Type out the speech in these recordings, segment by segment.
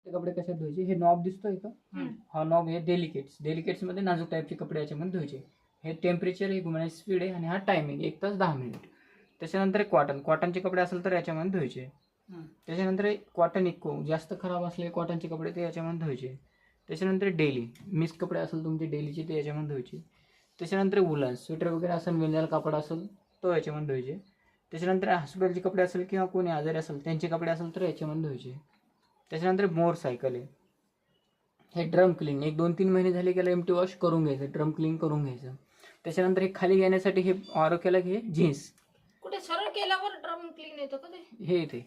ते कपडे कशात धुवायचे? हे नॉब दिसतोय का? हा नॉब हे डेलिकेट्स मध्ये नाजूक टाईपचे कपडे याच्यामध्ये धुवायचे. हे टेम्परेचर, हे घुमण्याची स्पीड आहे आणि हा टायमिंग 1 तास 10 मिनिट. त्याच्यानंतर कॉटनचे कपडे असेल तर याच्यामध्ये धुवायचे. त्याच्यानंतर कॉटन इको जास्त खराब असलेले कॉटनचे कपडे ते याच्यामध्ये धुवायचे. त्याच्यानंतर डेली मिक्स कपडे असेल तुमचे डेलीचे ते याच्यामध्ये धुवायचे. त्याच्यानंतर वुलन स्वेटर वगैरे असेल, विंजाल कापड असेल तो याच्यामध्ये धुवायचे. त्याच्यानंतर हॉस्पिटलचे कपडे असेल किंवा कोणी आजारी असेल त्यांचे कपडे असेल तर याच्यामध्ये धुवायचे. त्याच्यानंतर मोटरसायकल आहे, हे ड्रम क्लीन 1-2-3 महिने झाले की एमटी वॉश करून घ्यायचं, ड्रम क्लीन करून घ्यायचं. त्याच्यानंतर हे खाली घेण्यासाठी हे आरोग्याला घे जीन्स. कुठे सरळ केल्यावर ड्रम क्लीन येतो का ते? हे इथे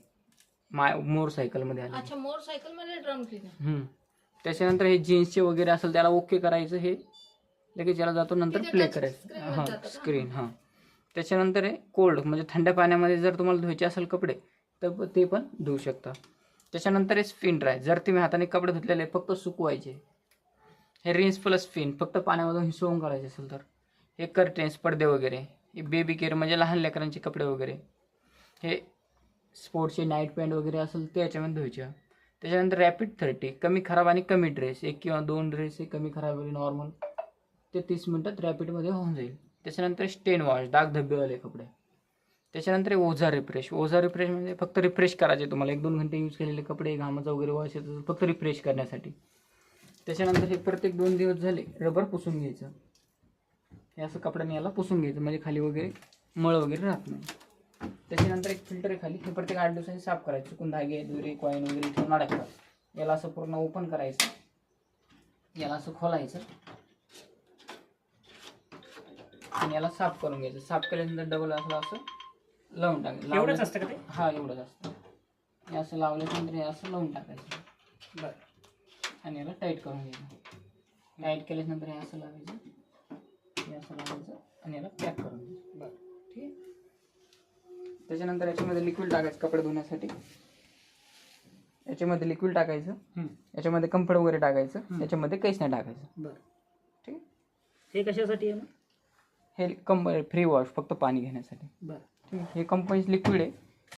मोटरसायकल मध्ये आले. अच्छा, मोटरसायकल मध्ये ड्रम क्लीन. त्याच्यानंतर हे जीन्सचे वगैरे असेल त्याला ओके करायचं, हे लगेच याला जातो नंतर प्ले करायचं. हां स्क्रीन. हां त्याच्यानंतर हे कोल्ड म्हणजे थंड पाण्यामध्ये जर तुम्हाला धुवायचे असेल कपडे तर ते पण धुवू शकता. त्याच्यानंतर हे स्पिन ड्राय, जर तुम्ही हाताने कपडे धुतलेले फक्त सुकवायचे. हे रिन्स प्लस स्पिन फक्त पाण्यामधून हिसळून काढायचे असेल तर. हे कर्टेन्स पडदे वगैरे, हे बेबी केअर म्हणजे लहान लेकरांचे कपडे वगैरे, हे स्पोर्ट्सचे नाईट पॅन्ट वगैरे असेल ते याच्यामध्ये धुवायचे. त्याच्यानंतर रॅपिड 30 कमी खराब आणि कमी ड्रेस, 1 किंवा 2 ड्रेस हे कमी खराब आणि नॉर्मल ते 30 मिनिटात रॅपिडमध्ये होऊन जाईल. त्याच्यानंतर स्टेन वॉश डाग धब्बेवाले कपडे. त्याच्यानंतर ओझा रिफ्रेश म्हणजे फक्त रिफ्रेश करायचे तुम्हाला 1-2 घंटे यूज केलेले कपडे घामाचा वगैरे वॉश येतो फक्त रिफ्रेश करण्यासाठी. त्याच्यानंतर हे प्रत्येक 2 दिवस झाले रबर पुसून घ्यायचं. हे असं कपड्याने याला पुसून घ्यायचं म्हणजे खाली वगैरे मळ वगैरे राहत नाही. त्याच्यानंतर एक फिल्टर आहे खाली, हे प्रत्येक 8 दिवसांनी साफ करायचं. चुकून धागे दोरे कॉईन वगैरे ठेवून अडकतात. याला असं पूर्ण ओपन करायचं, याला असं खोलायचं आणि याला साफ करून घ्यायचं. साफ केल्यानंतर डबल असं लावून टाकायचं. एवढंच असतं का ते? हा एवढंच असतं. हे असं लावल्यानंतर हे असं लावून टाकायचं. बरं. आणि याला टाईट करून घ्यायचं. टाईट केल्यानंतर हे असं लावायचं, हे असं लावायचं आणि याला पॅक करून घ्यायचं. बरं ठीक आहे. त्याच्यानंतर याच्यामध्ये लिक्विड टाकायचं कपडे धुण्यासाठी. याच्यामध्ये लिक्विड टाकायचं, याच्यामध्ये कम्फर्ट वगैरे टाकायचं, याच्यामध्ये काहीच नाही टाकायचं. बरं ठीक आहे. हे कशासाठी आहे मग? हे फ्री वॉश फक्त पाणी घेण्यासाठी. बरं ठीक आहे. हे कंपनीचं लिक्विड आहे.